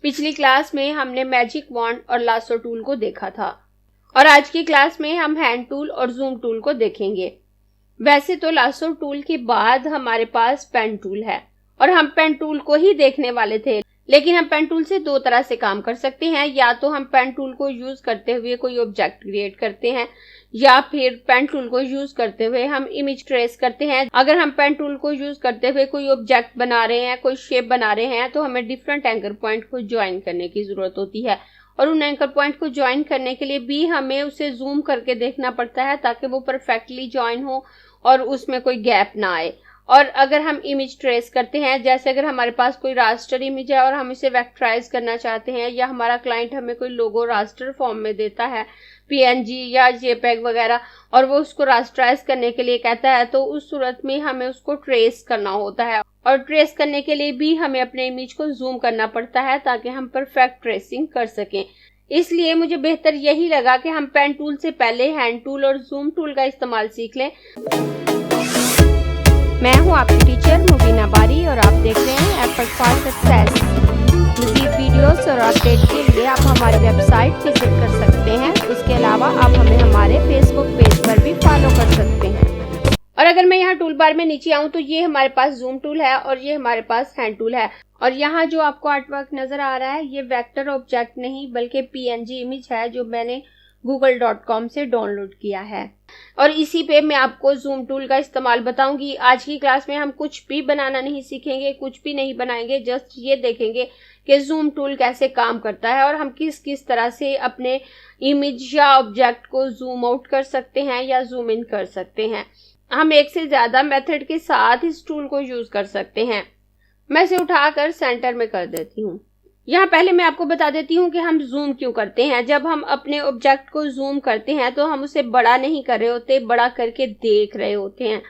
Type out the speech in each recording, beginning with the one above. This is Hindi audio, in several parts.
पिछली क्लास में हमने मैजिक वॉन्ड और लासो टूल को देखा था और आज की क्लास में हम हैंड टूल और जूम टूल को देखेंगे। वैसे तो लासो टूल के बाद हमारे पास पेन टूल है और हम पेन टूल को ही देखने वाले थे, लेकिन हम पेन टूल से दो तरह से काम कर सकते हैं। या तो हम पेन टूल को यूज करते हुए कोई ऑब्जेक्ट क्रिएट करते हैं या फिर पेन टूल को यूज करते हुए हम इमेज ट्रेस करते हैं। अगर हम पेन टूल को यूज करते हुए कोई ऑब्जेक्ट बना रहे हैं, कोई शेप बना रहे हैं, तो हमें डिफरेंट एंकर पॉइंट को ज्वाइन करने की जरूरत होती है और उन एंकर पॉइंट को ज्वाइन करने के लिए भी हमें उसे जूम करके देखना पड़ता है ताकि वो परफेक्टली ज्वाइन हो और उसमें कोई गैप ना आए। और अगर हम इमेज ट्रेस करते हैं, जैसे अगर हमारे पास कोई रास्टर इमेज है और हम इसे वेक्टराइज करना चाहते हैं, या हमारा क्लाइंट हमें कोई लोगो रास्टर फॉर्म में देता है, पीएनजी या जेपेग वगैरह, और वो उसको रास्टराइज करने के लिए कहता है, तो उस सूरत में हमें उसको ट्रेस करना होता है। और ट्रेस करने के लिए भी हमें अपने इमेज को जूम करना पड़ता है ताकि हम परफेक्ट ट्रेसिंग कर सकें। इसलिए मुझे बेहतर यही लगा कि हम पेन टूल से पहले हैंड टूल और जूम टूल का इस्तेमाल सीख लें। मैं हूं आपकी टीचर मुबीना बारी और आप देख रहे हैं एफर्ट फॉर सक्सेस। मज़ीद वीडियोस और अपडेट के लिए आप हमारी वेबसाइट विजिट कर सकते हैं। इसके अलावा आप हमें हमारे फेसबुक पेज पर भी फॉलो कर सकते हैं। और अगर मैं यहाँ टूल बार में नीचे आऊँ तो ये हमारे पास जूम टूल है और ये हमारे पास हैंड टूल है। और यहाँ जो आपको आर्टवर्क नजर आ रहा है ये वेक्टर ऑब्जेक्ट नहीं बल्कि पीएनजी इमेज है जो मैंने google.com से डाउनलोड किया है और इसी पे मैं आपको जूम टूल का इस्तेमाल बताऊंगी। आज की क्लास में हम कुछ भी बनाना नहीं सीखेंगे, कुछ भी नहीं बनाएंगे, जस्ट ये देखेंगे कि जूम टूल कैसे काम करता है और हम किस किस तरह से अपने इमेज या ऑब्जेक्ट को जूम आउट कर सकते हैं या जूम इन कर सकते हैं। हम एक से ज्यादा मेथड के साथ इस टूल को यूज कर सकते हैं। मैं इसे उठाकर सेंटर में कर देती हूँ। यहाँ पहले मैं आपको बता देती हूँ कि हम जूम क्यों करते हैं। जब हम अपने ऑब्जेक्ट को जूम करते हैं तो हम उसे बड़ा नहीं कर रहे होते, बड़ा करके देख रहे होते हैं।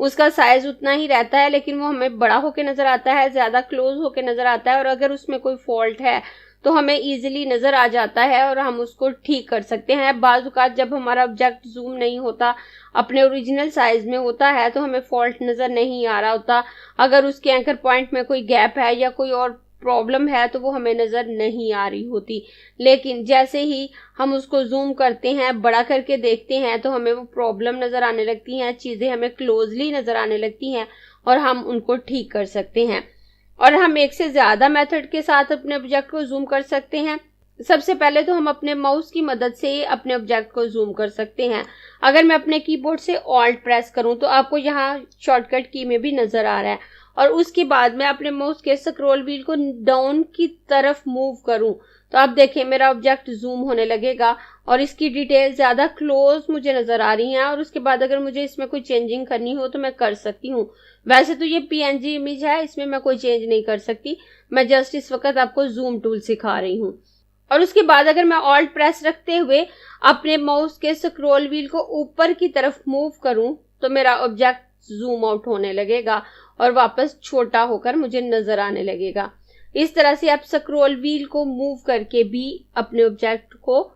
उसका साइज उतना ही रहता है लेकिन वो हमें बड़ा होके नजर आता है, ज्यादा क्लोज होके नजर आता है और अगर उसमें कोई फॉल्ट है तो हमें इजीली नजर आ जाता है और हम उसको ठीक कर सकते हैं। बाज़ औक़ात जब हमारा ऑब्जेक्ट जूम नहीं होता, अपने ओरिजिनल साइज में होता है, तो हमें फॉल्ट नजर नहीं आ रहा होता। अगर उसके एंकर पॉइंट में कोई गैप है या कोई और प्रॉब्लम है तो वो हमें नजर नहीं आ रही होती। लेकिन जैसे ही हम उसको जूम करते हैं, बड़ा करके देखते हैं, तो हमें वो प्रॉब्लम नजर आने लगती हैं, चीजें हमें क्लोजली नजर आने लगती हैं और हम उनको ठीक कर सकते हैं। और हम एक से ज्यादा मेथड के साथ अपने ऑब्जेक्ट को जूम कर सकते हैं। सबसे पहले तो हम अपने माउस की मदद से अपने ऑब्जेक्ट को जूम कर सकते हैं। अगर मैं अपने कीबोर्ड से ऑल्ट प्रेस करूं तो आपको यहाँ शॉर्टकट की में भी नजर आ रहा है और उसके बाद मैं अपने माउस के स्क्रॉल व्हील को डाउन की तरफ मूव करूं तो आप देखें मेरा ऑब्जेक्ट जूम होने लगेगा और इसकी डिटेल ज्यादा क्लोज मुझे नजर आ रही हैं। और उसके बाद अगर मुझे इसमें कोई चेंजिंग करनी हो तो मैं कर सकती हूँ। वैसे तो ये पीएनजी इमेज है, इसमें मैं कोई चेंज नहीं कर सकती। मैं जस्ट इस वक्त आपको जूम टूल सिखा रही हूँ। और उसके बाद अगर मैं ऑल्ट प्रेस रखते हुए अपने माउस के स्क्रॉल व्हील को ऊपर की तरफ मूव करूं तो मेरा ऑब्जेक्ट जूम आउट होने लगेगा और वापस छोटा होकर मुझे नजर आने लगेगा। इस तरह से आप स्क्रॉल व्हील को मूव करके भी अपने ऑब्जेक्ट को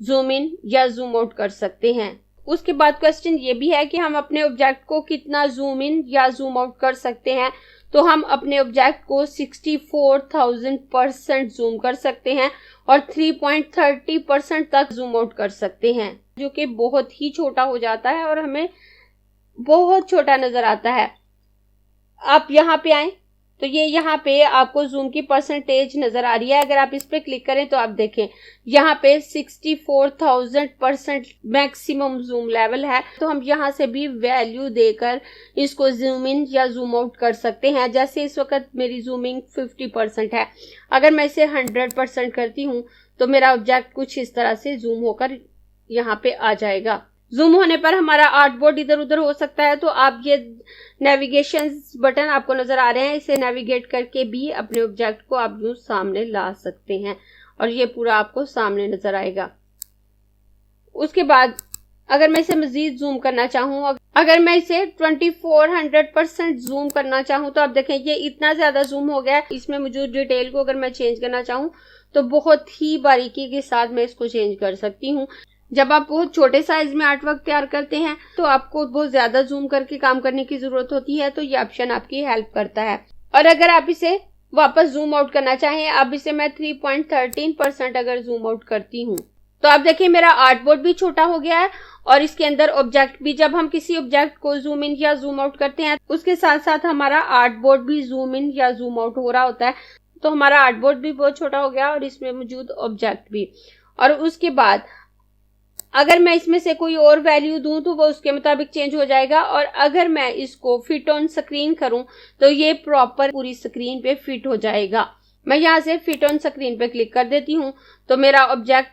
जूम इन या जूम आउट कर सकते हैं। उसके बाद क्वेश्चन ये भी है कि हम अपने ऑब्जेक्ट को कितना जूम इन या जूम आउट कर सकते हैं। तो हम अपने ऑब्जेक्ट को 64,000% जूम कर सकते हैं और 3.30% तक जूम आउट कर सकते हैं, जो कि बहुत ही छोटा हो जाता है और हमें बहुत छोटा नजर आता है। आप यहाँ पे आए तो ये यहाँ पे आपको जूम की परसेंटेज नजर आ रही है। अगर आप इस पे क्लिक करें तो आप देखें यहाँ पे 64,000% मैक्सिमम जूम लेवल है। तो हम यहाँ से भी वैल्यू देकर इसको जूम इन या जूम आउट कर सकते हैं। जैसे इस वक्त मेरी जूमिंग 50% है, अगर मैं इसे 100% करती हूँ तो मेरा ऑब्जेक्ट कुछ इस तरह से जूम होकर यहाँ पे आ जाएगा। जूम होने पर हमारा आर्टबोर्ड इधर उधर हो सकता है, तो आप ये नेविगेशन बटन आपको नजर आ रहे हैं, इसे नेविगेट करके भी अपने ऑब्जेक्ट को आप यूं सामने ला सकते हैं और ये पूरा आपको सामने नजर आएगा। उसके बाद अगर मैं इसे मजीद जूम करना चाहूँ, अगर मैं इसे 2400% जूम करना चाहूँ तो आप देखें ये इतना ज्यादा जूम हो गया है। इसमें मौजूद डिटेल को अगर मैं चेंज करना चाहूँ तो बहुत ही बारीकी के साथ मैं इसको चेंज कर सकती हूँ। जब आप बहुत छोटे साइज में आर्टवर्क तैयार करते हैं तो आपको बहुत ज्यादा जूम करके काम करने की जरूरत होती है, तो ये ऑप्शन आपकी हेल्प करता है। और अगर आप इसे वापस जूम आउट करना चाहें, अब इसे मैं 3.13% अगर जूम आउट करती हूँ तो आप देखिए मेरा आर्टबोर्ड भी छोटा हो गया है और इसके अंदर ऑब्जेक्ट भी, जब हम किसी ऑब्जेक्ट को जूम इन या जूम आउट करते हैं उसके साथ साथ हमारा आर्टबोर्ड भी जूम इन या जूम आउट हो रहा होता है। तो हमारा आर्टबोर्ड भी बहुत छोटा हो गया और इसमें मौजूद ऑब्जेक्ट भी। और उसके बाद अगर मैं इसमें से कोई और वैल्यू दूं तो वो उसके मुताबिक चेंज हो जाएगा। और अगर मैं इसको फिट ऑन स्क्रीन करूं तो ये प्रॉपर पूरी स्क्रीन पे फिट हो जाएगा। मैं यहाँ से फिट ऑन स्क्रीन पे क्लिक कर देती हूँ तो मेरा ऑब्जेक्ट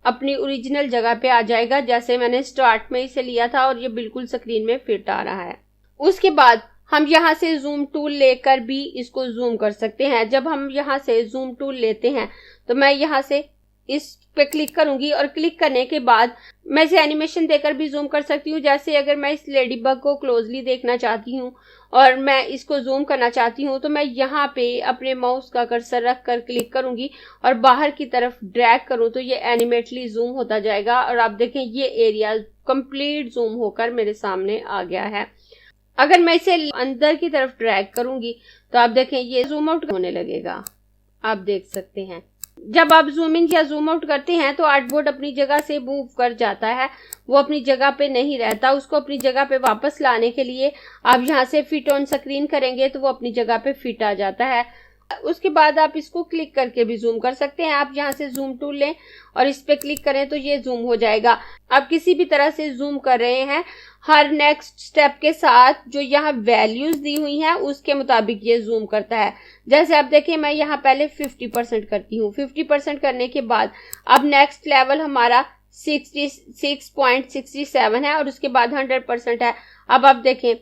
अपनी ओरिजिनल जगह पे आ जाएगा जैसे मैंने स्टार्ट में इसे लिया था और ये बिल्कुल स्क्रीन में फिट आ रहा है। उसके बाद हम यहाँ से जूम टूल लेकर भी इसको जूम कर सकते हैं। जब हम यहाँ से जूम टूल लेते हैं तो मैं यहाँ से इस पे क्लिक करूंगी और क्लिक करने के बाद मैं इसे एनिमेशन देकर भी जूम कर सकती हूँ। जैसे अगर मैं इस लेडी बग को क्लोजली देखना चाहती हूँ और मैं इसको जूम करना चाहती हूँ तो मैं यहाँ पे अपने माउस का कर्सर रख कर क्लिक करूंगी और बाहर की तरफ ड्रैग करूँ तो ये एनिमेटली जूम होता जाएगा और आप देखें ये एरिया कंप्लीट जूम होकर मेरे सामने आ गया है। अगर मैं इसे अंदर की तरफ ड्रैग करूंगी तो आप देखें ये जूम आउट होने लगेगा। आप देख सकते हैं जब आप जूम इन या जूम आउट करते हैं तो आर्टबोर्ड अपनी जगह से मूव कर जाता है, वो अपनी जगह पे नहीं रहता। उसको अपनी जगह पे वापस लाने के लिए आप यहाँ से फिट ऑन स्क्रीन करेंगे तो वो अपनी जगह पे फिट आ जाता है। उसके बाद आप इसको क्लिक करके भी जूम कर सकते हैं। आप यहाँ से जूम टूल लें और इस पे क्लिक करें तो ये जूम हो जाएगा। आप किसी भी तरह से जूम कर रहे हैं, हर नेक्स्ट स्टेप के साथ जो यहाँ वैल्यूज दी हुई हैं उसके मुताबिक ये जूम करता है। जैसे आप देखें मैं यहाँ पहले 50% करती हूँ। 50% करने के बाद अब नेक्स्ट लेवल हमारा 66.67 है और उसके बाद 100% है। अब आप देखें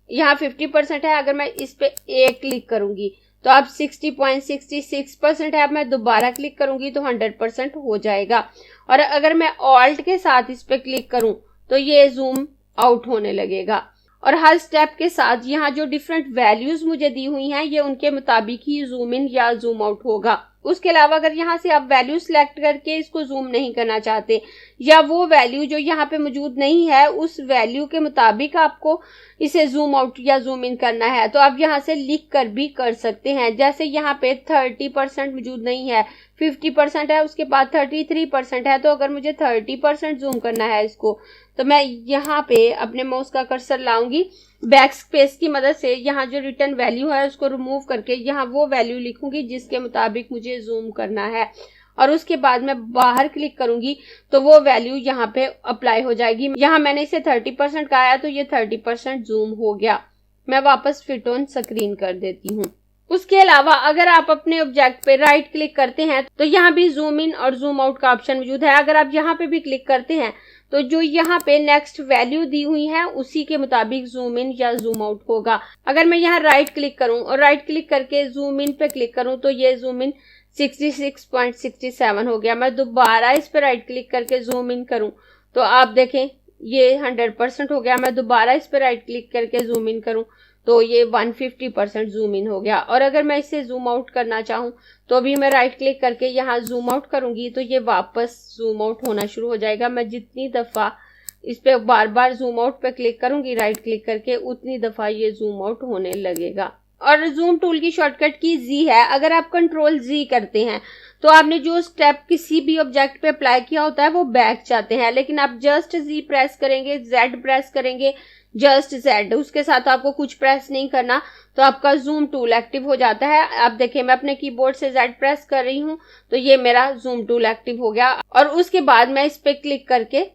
यहाँ 50% है, अगर मैं इस पे एक क्लिक करूंगी तो अब 60.66% है। अब मैं दोबारा क्लिक करूंगी तो 100% हो जाएगा। और अगर मैं ऑल्ट के साथ इस पे क्लिक करूं तो ये जूम आउट होने लगेगा। और हर स्टेप के साथ यहाँ जो डिफरेंट वैल्यूज मुझे दी हुई हैं ये उनके मुताबिक ही जूम इन या जूम आउट होगा। उसके अलावा अगर यहाँ से आप वैल्यू सिलेक्ट करके इसको जूम नहीं करना चाहते या वो वैल्यू जो यहाँ पे मौजूद नहीं है उस वैल्यू के मुताबिक आपको इसे जूम आउट या जूम इन करना है तो आप यहाँ से लिख कर भी कर सकते हैं। जैसे यहाँ पे 30% मौजूद नहीं है, 50% है, उसके बाद 33% है। तो अगर मुझे 30% जूम करना है इसको तो मैं यहाँ पे अपने माउस का कर्सर लाऊंगी, बैक स्पेस की मदद से यहाँ जो रिटर्न वैल्यू है उसको रिमूव करके यहाँ वो वैल्यू लिखूंगी जिसके मुताबिक मुझे जूम करना है और उसके बाद मैं बाहर क्लिक करूंगी तो वो वैल्यू यहाँ पे अप्लाई हो जाएगी। यहाँ मैंने इसे 30% कहा है तो ये 30% जूम हो गया। मैं वापस फिट ऑन स्क्रीन कर देती हूँ। उसके अलावा अगर आप अपने ऑब्जेक्ट पे राइट क्लिक करते हैं तो यहाँ भी जूम इन और जूम आउट का ऑप्शन मौजूद है। अगर आप यहाँ पे भी क्लिक करते हैं तो जो यहाँ पे नेक्स्ट वैल्यू दी हुई है उसी के मुताबिक जूम इन या जूम आउट होगा। अगर मैं यहाँ राइट क्लिक करूं और राइट क्लिक करके जूम इन पे क्लिक करूं तो ये जूम इन 66.67 हो गया। मैं दोबारा इस पे राइट क्लिक करके जूम इन करूं तो आप देखें ये 100% हो गया। मैं दोबारा इस पे राइट क्लिक करके जूम इन करूं तो ये 150% जूम इन हो गया। और अगर मैं इसे जूम आउट करना चाहूं तो अभी मैं राइट क्लिक करके यहाँ जूम आउट करूंगी तो ये वापस जूम आउट होना शुरू हो जाएगा। मैं जितनी दफा इस पे बार बार जूम आउट पे क्लिक करूंगी राइट क्लिक करके उतनी दफा ये जूम आउट होने लगेगा। और जूम टूल की शॉर्टकट की जी है। अगर आप कंट्रोल जी करते हैं तो आपने जो स्टेप किसी भी ऑब्जेक्ट पे अप्लाई किया होता है वो बैक जाते हैं, लेकिन आप जस्ट जी प्रेस करेंगे, जेड प्रेस करेंगे, जस्ट जेड, उसके साथ आपको कुछ प्रेस नहीं करना तो आपका जूम टूल एक्टिव हो जाता है। आप देखिए मैं अपने कीबोर्ड से जेड प्रेस कर रही हूँ तो ये मेरा जूम टूल एक्टिव हो गया। और उसके बाद मैं इस पे क्लिक करके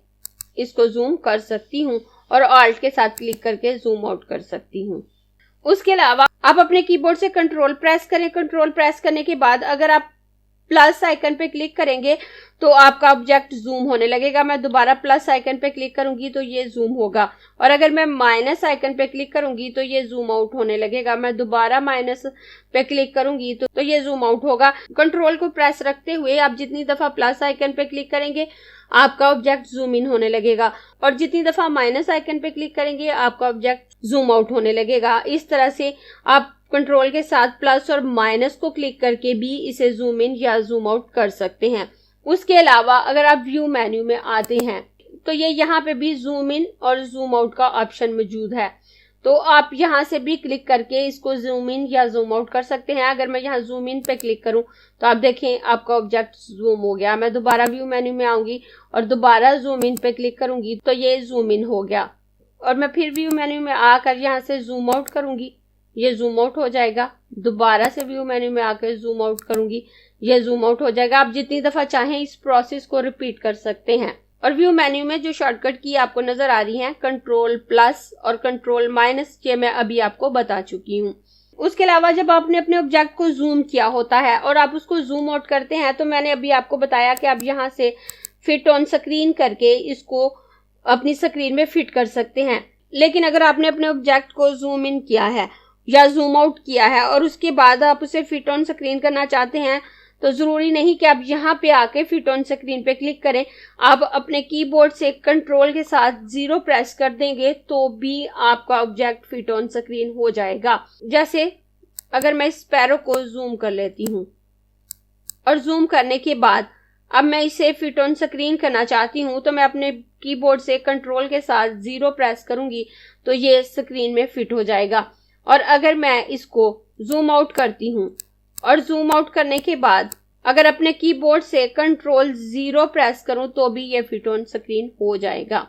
इसको जूम कर सकती हूँ और ऑल्ट के साथ क्लिक करके जूम आउट कर सकती हूँ। उसके अलावा आप अपने कीबोर्ड से कंट्रोल प्रेस करें। कंट्रोल प्रेस करने के बाद अगर आप प्लस आइकन पे क्लिक करेंगे तो आपका ऑब्जेक्ट जूम होने लगेगा। मैं दोबारा प्लस आइकन पे क्लिक करूंगी तो ये जूम होगा और अगर मैं माइनस आइकन पे क्लिक करूंगी तो ये जूम आउट होने लगेगा। मैं दोबारा माइनस पे क्लिक करूंगी तो ये जूम आउट होगा। कंट्रोल को प्रेस रखते हुए आप जितनी दफा प्लस आइकन पे क्लिक करेंगे आपका ऑब्जेक्ट जूम इन होने लगेगा और जितनी दफा माइनस आइकन पे क्लिक करेंगे आपका ऑब्जेक्ट जूम आउट होने लगेगा। इस तरह से आप कंट्रोल के साथ प्लस और माइनस को क्लिक करके भी इसे जूम इन या जूम आउट कर सकते हैं। उसके अलावा अगर आप व्यू मेन्यू में आते हैं तो ये यहाँ पे भी जूम इन और जूम आउट का ऑप्शन मौजूद है। तो आप यहाँ से भी क्लिक करके इसको जूम इन या जूम आउट कर सकते हैं। अगर मैं यहाँ जूम इन पे क्लिक करूं तो आप देखें आपका ऑब्जेक्ट जूम हो गया। मैं दोबारा व्यू मेन्यू में आऊंगी और दोबारा जूम इन पे क्लिक करूंगी तो ये जूम इन हो गया। और मैं फिर व्यू मेन्यू में आकर यहाँ से जूम आउट करूंगी, ये जूम आउट हो जाएगा। दोबारा से व्यू मेन्यू में आकर जूम आउट करूंगी, ये जूम आउट हो जाएगा। आप जितनी दफा चाहें इस प्रोसेस को रिपीट कर सकते हैं। और व्यू मेन्यू में जो शॉर्टकट की आपको नजर आ रही है कंट्रोल प्लस और कंट्रोल माइनस, ये मैं अभी आपको बता चुकी हूँ। उसके अलावा जब आपने अपने ऑब्जेक्ट को जूम किया होता है और आप उसको जूम आउट करते हैं तो मैंने अभी आपको बताया कि आप यहाँ से फिट ऑन स्क्रीन करके इसको अपनी स्क्रीन में फिट कर सकते हैं। लेकिन अगर आपने अपने ऑब्जेक्ट को जूम इन किया है या जूम आउट किया है और उसके बाद आप उसे फिट ऑन स्क्रीन करना चाहते हैं तो जरूरी नहीं कि आप यहाँ पे आके फिट ऑन स्क्रीन पे क्लिक करें। आप अपने कीबोर्ड से कंट्रोल के साथ 0 प्रेस कर देंगे तो भी आपका ऑब्जेक्ट फिट ऑन स्क्रीन हो जाएगा। जैसे अगर मैं इस स्पैरो को जूम कर लेती हूँ और जूम करने के बाद अब मैं इसे फिट ऑन स्क्रीन करना चाहती हूँ तो मैं अपने कीबोर्ड से कंट्रोल के साथ 0 प्रेस करूंगी तो ये स्क्रीन में फिट हो जाएगा। और अगर मैं इसको जूम आउट करती हूँ और जूम आउट करने के बाद अगर अपने कीबोर्ड से कंट्रोल 0 प्रेस करूं तो भी ये फिट ऑन स्क्रीन हो जाएगा।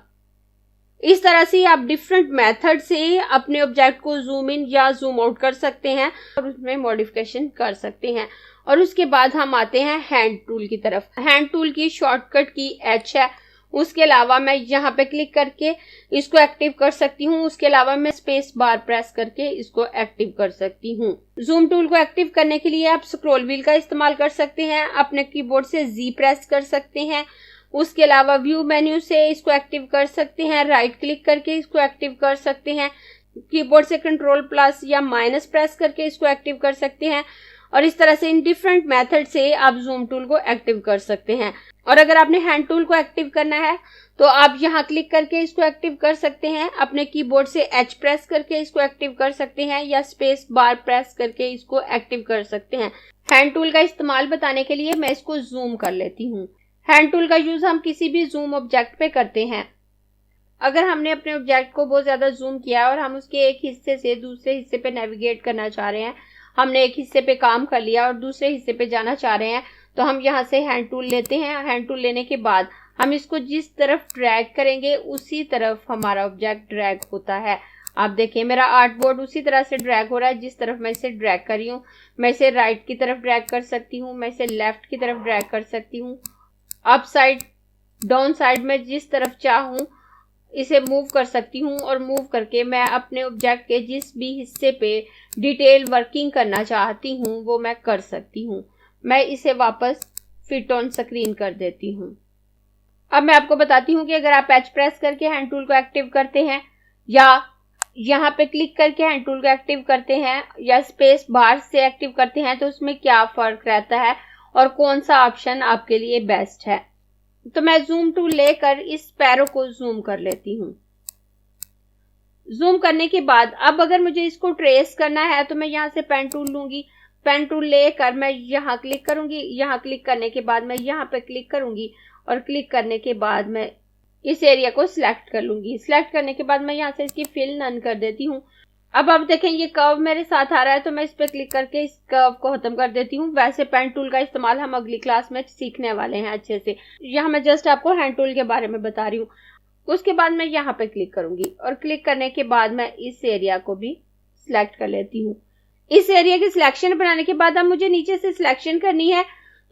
इस तरह से आप डिफरेंट मेथड से अपने ऑब्जेक्ट को जूम इन या जूम आउट कर सकते हैं और उसमें मॉडिफिकेशन कर सकते हैं। और उसके बाद हम आते हैं हैंड टूल की तरफ। हैंड टूल की शॉर्टकट की H है। उसके अलावा मैं यहाँ पे क्लिक करके इसको एक्टिव कर सकती हूँ। उसके अलावा मैं स्पेस बार प्रेस करके इसको एक्टिव कर सकती हूँ। जूम टूल को एक्टिव करने के लिए आप स्क्रॉल व्हील का इस्तेमाल कर सकते हैं। अपने कीबोर्ड से Z प्रेस कर सकते हैं। उसके अलावा व्यू मेन्यू से इसको एक्टिव कर सकते हैं, राइट क्लिक करके इसको एक्टिव कर सकते हैं। कीबोर्ड से कंट्रोल प्लस या माइनस प्रेस करके इसको एक्टिव कर सकते हैं। और इस तरह से इन डिफरेंट मेथड से आप जूम टूल को एक्टिव कर सकते हैं। और अगर आपने हैंड टूल को एक्टिव करना है तो आप यहाँ क्लिक करके इसको एक्टिव कर सकते हैं। अपने कीबोर्ड से H प्रेस करके इसको एक्टिव कर सकते हैं या स्पेस बार प्रेस करके इसको एक्टिव कर सकते हैं। हैंड टूल का इस्तेमाल बताने के लिए मैं इसको जूम कर लेती हूँ। हैंड टूल का यूज हम किसी भी जूम ऑब्जेक्ट पे करते हैं। अगर हमने अपने ऑब्जेक्ट को बहुत ज्यादा जूम किया और हम उसके एक हिस्से से दूसरे हिस्से पे नेविगेट करना चाह रहे हैं, हमने एक हिस्से पे काम कर लिया और दूसरे हिस्से पे जाना चाह रहे हैं, तो हम यहाँ से हैंड टूल लेते हैं। हैंड टूल लेने के बाद हम इसको जिस तरफ ड्रैग करेंगे उसी तरफ हमारा ऑब्जेक्ट ड्रैग होता है। आप देखिए मेरा आर्ट बोर्ड उसी तरह से ड्रैग हो रहा है जिस तरफ मैं इसे ड्रैग कर रही हूँ। मैं इसे राइट की तरफ ड्रैग कर सकती हूँ, मैं इसे लेफ्ट की तरफ ड्रैग कर सकती हूँ, अप साइड डाउन साइड में जिस तरफ चाहूँ इसे मूव कर सकती हूँ। और मूव करके मैं अपने ऑब्जेक्ट के जिस भी हिस्से पे डिटेल वर्किंग करना चाहती हूँ वो मैं कर सकती हूँ। मैं इसे वापस फिट ऑन स्क्रीन कर देती हूँ। अब मैं आपको बताती हूँ कि अगर आप H प्रेस करके हैंड टूल को एक्टिव करते हैं या यहाँ पे क्लिक करके हैंड टूल को एक्टिव करते हैं या स्पेस बार से एक्टिव करते हैं तो उसमें क्या फर्क रहता है और कौन सा ऑप्शन आपके लिए बेस्ट है। तो मैं जूम टूल लेकर इस स्पैरो को जूम कर लेती हूँ। जूम करने के बाद अब अगर मुझे इसको ट्रेस करना है तो मैं यहाँ से पेन टूल लूंगी। पेन टूल लेकर मैं यहाँ क्लिक करूंगी। यहाँ क्लिक करने के बाद मैं यहाँ पे क्लिक करूंगी और क्लिक करने के बाद मैं इस एरिया को सिलेक्ट कर लूंगी। सिलेक्ट करने के बाद मैं यहाँ से इसकी फिल नन कर देती हूँ। अब आप देखें ये कर्व मेरे साथ आ रहा है तो मैं इस पे क्लिक करके इस कर्व को खत्म कर देती हूँ। वैसे पेन टूल का इस्तेमाल हम अगली क्लास में सीखने वाले हैं अच्छे से। यहाँ मैं जस्ट आपको हैंड टूल के बारे में बता रही हूँ। उसके बाद मैं यहाँ पे क्लिक करूंगी और क्लिक करने के बाद मैं इस एरिया को भी सिलेक्ट कर लेती हूँ। इस एरिया की सिलेक्शन बनाने के बाद अब मुझे नीचे से सिलेक्शन करनी है।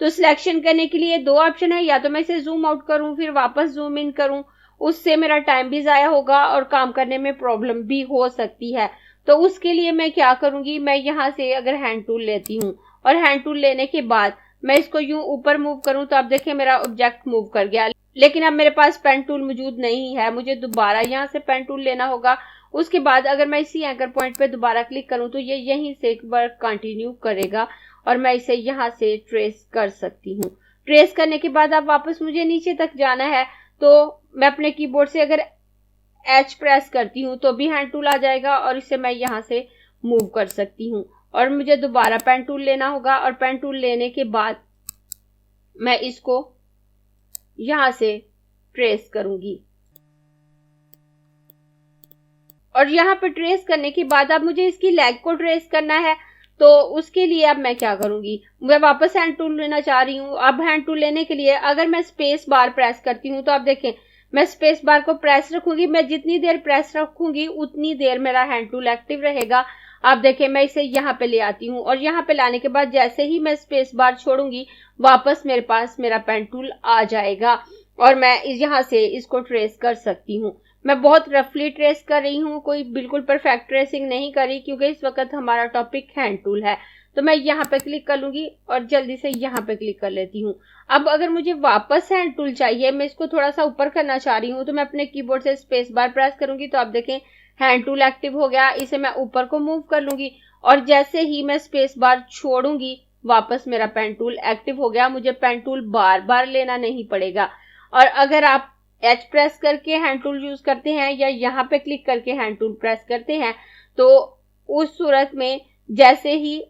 तो सिलेक्शन करने के लिए दो ऑप्शन है, या तो मैं इसे जूम आउट करूं फिर वापस जूम इन करूं, उससे मेरा टाइम भी जाया होगा और काम करने में प्रॉब्लम भी हो सकती है। तो उसके लिए मैं क्या करूंगी, मैं यहाँ से अगर हैंड टूल लेती हूँ और हैंड टूल लेने के बाद मैं इसको यूं ऊपर मूव करूं तो आप देखें मेरा ऑब्जेक्ट मूव कर गया। लेकिन अब मेरे पास पेन टूल मौजूद नहीं है, मुझे दोबारा यहाँ से पेन टूल लेना होगा। उसके बाद अगर मैं इसी एंकर पॉइंट पे दोबारा क्लिक करूं तो ये यहीं से एक बार कंटिन्यू करेगा और मैं इसे यहाँ से ट्रेस कर सकती हूँ। ट्रेस करने के बाद अब वापस मुझे नीचे तक जाना है तो मैं अपने कीबोर्ड से अगर H प्रेस करती हूँ तो भी हैंड टूल आ जाएगा और इसे मैं यहाँ से मूव कर सकती हूँ। और मुझे दोबारा पेन टूल लेना होगा और पेन टूल लेने के बाद मैं इसको यहाँ से ट्रेस करूंगी और यहाँ पे ट्रेस करने के बाद अब मुझे इसकी लेग को ट्रेस करना है। तो उसके लिए अब मैं क्या करूंगी, मैं वापस हैंड टूल लेना चाह रही हूँ। अब हैंड टूल लेने के लिए अगर मैं स्पेस बार प्रेस करती हूँ तो आप देखें मैं स्पेस बार को प्रेस रखूंगी, मैं जितनी देर प्रेस रखूंगी उतनी देर मेरा हैंड टूल एक्टिव रहेगा। आप देखें मैं इसे यहाँ पे ले आती हूँ और यहाँ पे लाने के बाद जैसे ही मैं स्पेस बार छोड़ूंगी वापस मेरे पास मेरा पेन टूल आ जाएगा और मैं यहाँ से इसको ट्रेस कर सकती हूँ। मैं बहुत रफली ट्रेस कर रही हूँ, कोई बिल्कुल परफेक्ट ट्रेसिंग नहीं करी क्योंकि इस वक्त हमारा टॉपिक हैंड टूल है। तो मैं यहाँ पे क्लिक कर लूंगी और जल्दी से यहाँ पे क्लिक कर लेती हूँ। अब अगर मुझे वापस हैंड टूल चाहिए, मैं इसको थोड़ा सा ऊपर करना चाह रही हूँ, तो मैं अपने कीबोर्ड से स्पेस बार प्रेस करूंगी तो आप देखें हैंड टूल एक्टिव हो गया। इसे मैं ऊपर को मूव कर लूंगी और जैसे ही मैं स्पेस बार छोड़ूंगी वापस मेरा पेन टूल एक्टिव हो गया। मुझे पेन टूल बार बार लेना नहीं पड़ेगा। और अगर आप एच प्रेस करके हैंड टूल यूज करते हैं या यहाँ पे क्लिक करके हैंड टूल प्रेस करते हैं तो उस सूरत में जैसे ही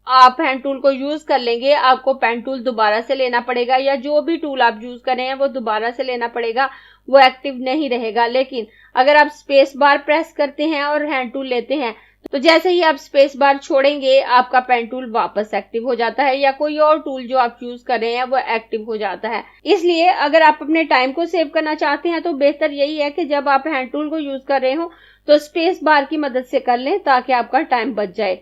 आप हैंड टूल को यूज कर लेंगे आपको पेन टूल दोबारा से लेना पड़ेगा या जो भी टूल आप यूज कर रहे हैं वो दोबारा से लेना पड़ेगा, वो एक्टिव नहीं रहेगा। लेकिन अगर आप स्पेस बार प्रेस करते हैं और हैंड टूल लेते हैं तो जैसे ही आप स्पेस बार छोड़ेंगे आपका पेन टूल वापस एक्टिव हो जाता है या कोई और टूल जो आप यूज कर रहे हैं वो एक्टिव हो जाता है। इसलिए अगर आप अपने टाइम को सेव करना चाहते हैं तो बेहतर यही है कि जब आप हैंड टूल को यूज कर रहे हो तो स्पेस बार की मदद से कर लें ताकि आपका टाइम बच जाए।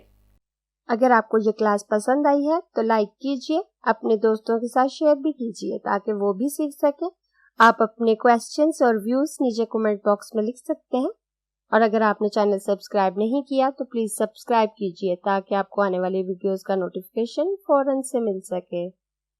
अगर आपको ये क्लास पसंद आई है तो लाइक कीजिए, अपने दोस्तों के साथ शेयर भी कीजिए ताकि वो भी सीख सकें। आप अपने क्वेश्चंस और व्यूज नीचे कमेंट बॉक्स में लिख सकते हैं और अगर आपने चैनल सब्सक्राइब नहीं किया तो प्लीज सब्सक्राइब कीजिए ताकि आपको आने वाली वीडियोस का नोटिफिकेशन फौरन से मिल सके।